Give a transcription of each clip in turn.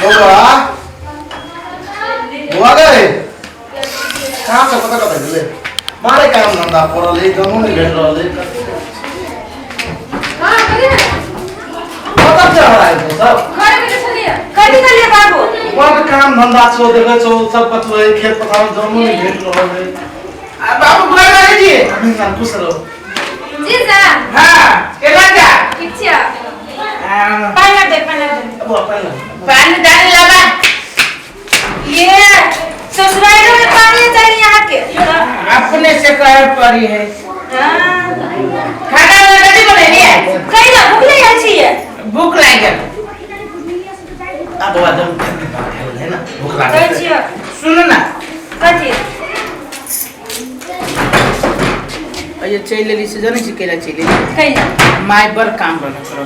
बुआ बुआ गए कहाँ से पता कता चले मारे काम धंधा पड़ल जमू नहीं भेट रहा पता चल रहा है तो सब कथी कर लिए बाबू बड़ काम धंधा छो देखे छो सब पत रहे खेत पथार जमू नहीं भेट रहा है बाबू बुआ गए जी हम ना खुश रहो जी सर हां केला जा ठीक छै पानी दे बुआ पहले पानी डाल लगा ये ससुराल में पानी चाहिए यहाँ के अपने से कर पड़ी है खाना रेडी बना लिया कहीं ना भूख नहीं अच्छी है भूख लगी अब बुआ दम है ना भूख लगा कहीं छिया सुनो ना कथी ये चले ली से जाने केला चले कहीं ना माय बर काम बना करो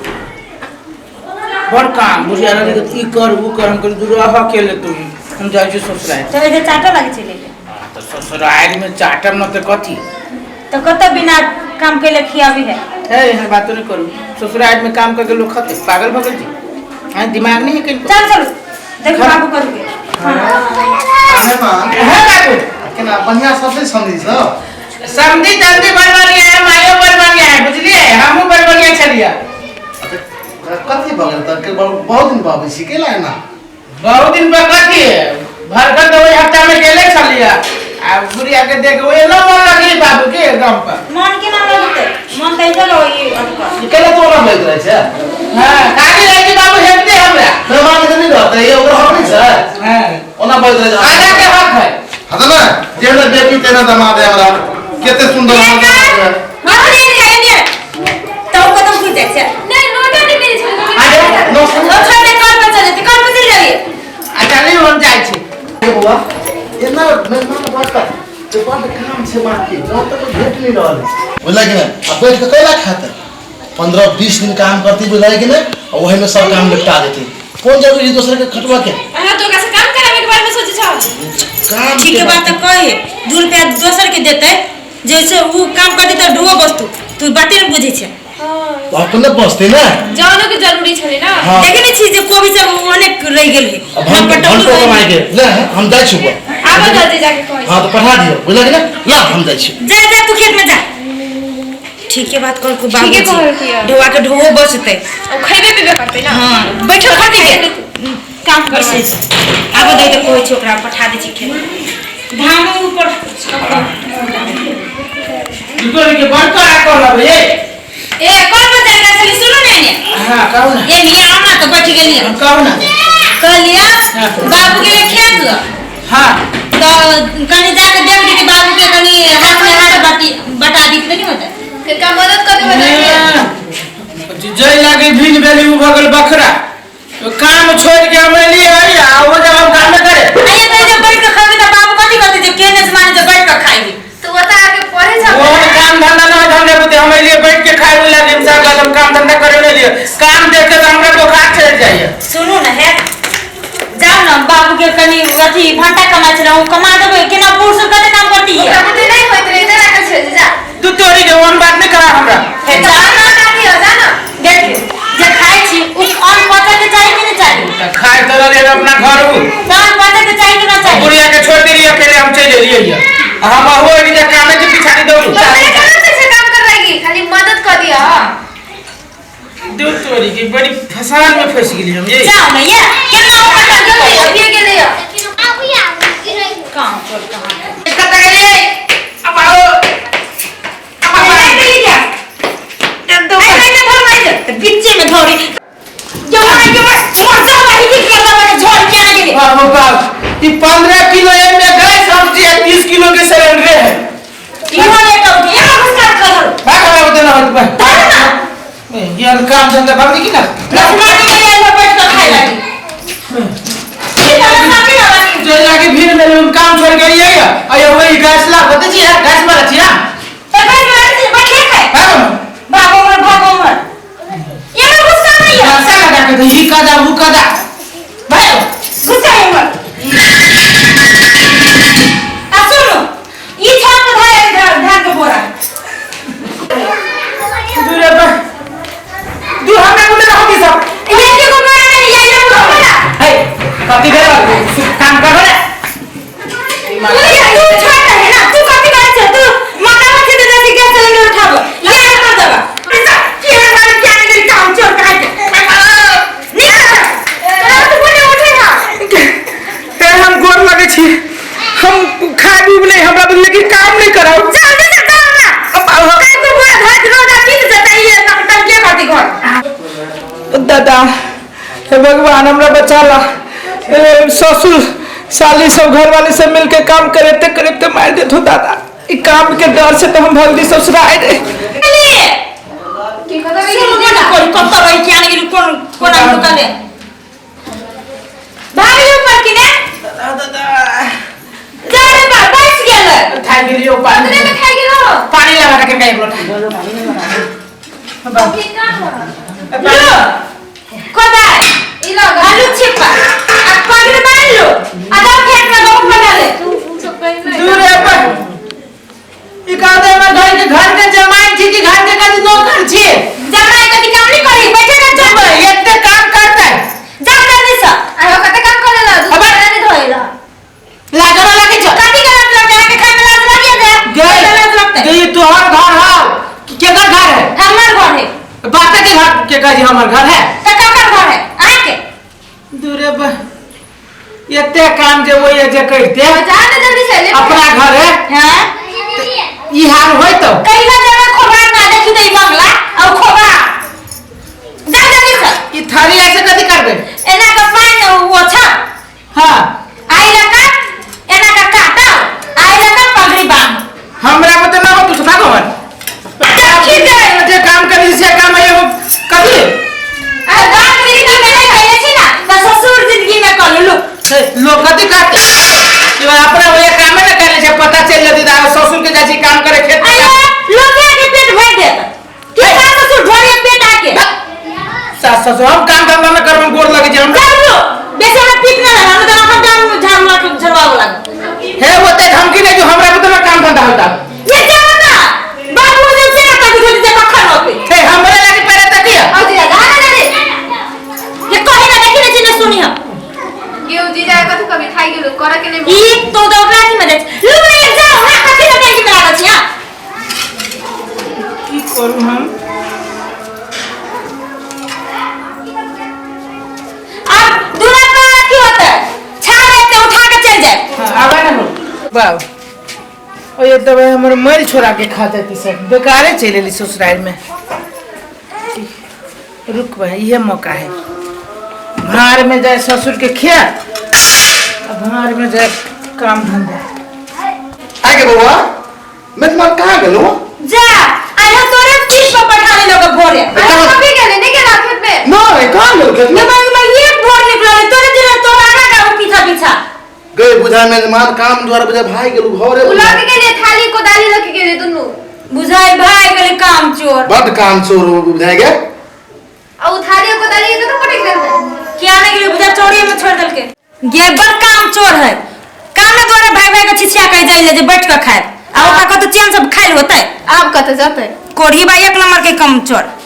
बड़ काम बुझिया लगे तो ई कर वो कर हम कर दूर अकेले तुम हम जाई छी ससुराल चले जे चाटा लगे चले तो ससुराल में चाटम न त कथी तो कत बिना काम के लिए खियावी है है बात नहीं करू ससुराल में काम करके लोग खाते पागल भगल जी हां दिमाग नहीं है किनको चल चल देख बाबू करोगे है मां है बाबू केना बढ़िया सबसे समझी सब समझी जल्दी बनवानी है मायो बनवानी है बुझलिए हमहु बनवानी छलिया कथी भगल तक बहुत दिन बाबू सिखेला है ना बहुत दिन पर कथी है भरकर तो वही हफ्ता में गेले छलिया आ गुड़िया के देख ओए न मन लगी बाबू के गांव पर मन के ना लगते मन कहीं चलो ये अटका निकले तो ना बैठ रहे छे हां काजी लगी बाबू हेते हमरा प्रमाण के नहीं रहता ये ओकर हक नहीं छे हां ओना बैठ रहे आधा के हक है हता ना जेना बेटी तेना दामाद है हमरा केते सुंदर है अरे ये तो कदम खुद जाए छे नहीं नोटा नहीं मेरे छे अरे नो छोटे कॉल पर चले थे कॉल पर चल जाइए अच्छा नहीं हम जाई छी बुआ इतना मेहमान बात तो बड़ काम छे बाकी जो तक भेट नहीं रहल बोला कि ना अब बैठ के कैला खाते 15-20 दिन काम करती बोला कि ना और वही में सब काम निपटा देती कौन जरूरी दूसरे के खटवा के हां तो कैसे काम करावे के बारे में सोचे छ काम ठीक है बात कहे 2 रुपया दूसर के देते जैसे वो काम करती तो ढुआ वस्तु तू बातें नहीं बुझे छे अपने बसते ना जानो के जरूरी छले ना हाँ। देखे नहीं छी जे कोबी सब अनेक रह गेल है अब हम घंटों कमाए के ले हम जाई छु आबो जल्दी जाके कह हां तो पढ़ा दियो बोला कि ना ला हम जाई छु जा जा तू खेत में जा ठीक है बात कर को बाबू ठीक है कहल किया ढुआ के ढुओ बचते अब खैबे पीबे करते ना हां बैठो खाती के काम कर से आबो दे दे कोई छोकरा पठा दे छी खेत धान ऊपर दुकोरी के बड़का कर लबे ए कौन बताएगा चली सुनो ना ने हां कहू ना ये निया आना तो बैठ गेली हम कहू ना कह लिया बाबू के खेत हां तो कनी जाके देख दी कि बाबू के कनी हाथ में हाथ बटा दी नहीं होता फिर का मदद कर दे जय लागे भीन बेली उ भगल बकरा तो काम छोड़ के हम लिए आई आ वो जब हम काम करे अरे तो जब बैठ के खावे तो बाबू कथी करते जे केने से माने जब बैठ के खाएगी तो बता के पढ़े छ वो काम धंधा ना धंधे बुते हम लिए बैठ के खाए वाला दिन सा हम काम धंधा करे नहीं लिए काम देख के हमरा बुखार चढ़ जाइए सुनो ना है जाओ ना बाबू के कनी अथी भंटा कमा छ रहू कमा देबे केना बूढ़ सब कते काम करती है ओकरा बुते नहीं होत रे इधर आके छ जा तू तोरी के वन बात नहीं करा हमरा है जा जा ना काटी हो जा ना देख जे खाए छी उस अन्न पचा के चाहिए कि नहीं चाहिए खाए तो ले अपना घर उ अन्न पचा के चाहिए कि ना चाहिए बुढ़िया के छोड़ दे अकेले हम चले लिए हम हो इधर काम के पीछे दौड़ तो मेरे काम से काम कर रहेगी खाली मदद कर दिया दो तोरी की बड़ी फसान में फंस गई हम ये जाओ ना ये केना ऊपर कर जल्दी दो अभी के दिया काम कर कहां इसका तगड़े अब आओ ले लिया तो कैसे धर मार तो बीच में धोरी जो मार के मोर सब वाली की कर दे झोल के आगे बाबू बाप ये 15 किलो है में गए सब्जी है 30 किलो के सिलेंडर है इहो ले तो ये घुसा कर भाग रहा होते ना होत पे ये काम धंधा भाग की ना रसमानी के लिए बैठ कर खाए लगी जो लागे भीड़ में हम काम छोड़ के ये आया वही गैस ला बता जी यार गैस में रखिया तो कैसे बैठ है भागो भागो मर ये घुसा नहीं है ऐसा लगा के ही कदा वो कदा भाई घुसा है मर आ सुनो ये छाप धार धार के बोरा दूर हमें बोले कति बेर काम कर रे तू छोड़ है ना तू कति बार छ तू माता मत दे दे गैस सिलेंडर उठाबो ले कर देबा के मारे क्या नहीं काम चोर काट निकल तू बोले उठे ना ते हम गोर लगे छी हम खा डूब नहीं हमरा तो लेकिन काम नहीं कराओ जल्दी से कर ना काय को बहुत हाथ रोड़ा पीट जाता है टंके खाती घर दादा हे भगवान हमरा बचाला ससुर साली सब घर वाले सब मिलके काम करते मार देत हो दादा ई काम के डर से तो हम भगदी ससुराल रे की कथा नहीं कोई कत्ता भाई क्या नहीं कौन हम दुकाने भाई ऊपर की ने दादा जा रे बा बच गेल उठा गिरियो पानी में खाई गेलो पानी लगा के कई लोटा अभी का कोदाय इला आलू छिपा आ पानी में डाल लो आधा खेत में गहूं बना ले दूर है पर ई कहते में घर के जमाई थी कि घर के कदी नौकर छी जमाई कभी काम नहीं करी बैठे ना चल एते काम करता है जा जल्दी से आयो कते काम करेला दूसरा नहीं धोएला लागल लगे छ काटी के लग के खाए में लाज लगे दे लाज लगता है ये तोहर घर है कि केकर घर है हमार घर है बात के घर के कह हमर घर है त काकर घर है आके दूरे एते काम जे वो जे करते जा ना जल्दी से ले अपना घर है हां ई हाल होय तो कईला जरा खोबा ना देखी दई बंगला और खोबा जा जल्दी से ई थारी ऐसे कदी करबे एना का पानी वो छा हां आइला का एना का काटा आइला का पगड़ी बांध हमरा मत ना हो तू भगवान ठीक है जे काम करी से काम है वो कभी आ बात जिंदगी में नहीं कइले छी ना तो ससुर जिंदगी में कर लो लोग कदी काटे कि अपना वो काम में करे से पता चल जदी दादा ससुर के जाची काम करे खेत आया लोग के पेट भर देता कि सास ससुर ढोरे पेट आके सास ससुर हम काम धंधा में करम गोर लगे जे हम कर लो बेसे में पीट ना लगा तो हम जाम झाम ला झरवा लगा हे होते धमकी नहीं जो हमरा को तो काम धंधा होता ये जाओ ना बाबू ने से ना कभी कभी से पखन हो पे हे हमरे लगे पहले तकिया आ दिया गाना दे ये कहे ना देखी नहीं सुनी सुनी हम केउ जी जाए कथु कभी खाई गेलो करे के नहीं ई तो दौड़ाती में देख लोग नहीं जाओ ना कथि ना कहीं में लागत छिया की करू हम अब दूल्हा का की होता है छाड़ लेते उठा के चल जाए आवे ना वाह ओ ये तो हमर मैल छोड़ा के खा देती सब बेकारे चलेली ससुराल में रुक भाई ये मौका है भार में जाए ससुर के खेत अब भार में जाए काम धंधा आगे बउआ मैं तुम्हारा कहाँ गेलो जा आया तोरे पीठ पर बैठाने लोग भोरे कभी गेले नहीं गेला खेत में नहीं कहाँ गेलो खेत में मैं ये भोर निकला तोरे दिन तो आना का पीछा पीछा गए बुझा में मार काम द्वारा बुझा भाई गेलो घरे उला के गेले थाली कोदाली लेके गेले दुनु बुझाई भाई गले काम चोर बड काम चोर बुझाए गए और थाली कोदाली के तो पटक देते क्या नहीं गिरे बुझा चोरी में छोड़ दल के ये बड़ काम चोर है काम में द्वारा भाई भाई का छिछिया कह जाइले जे बैठ के खाए आ ओका को तो चैन सब खाइल होता है आप कत जाते कोढ़ी भाई एक नंबर के कम चोर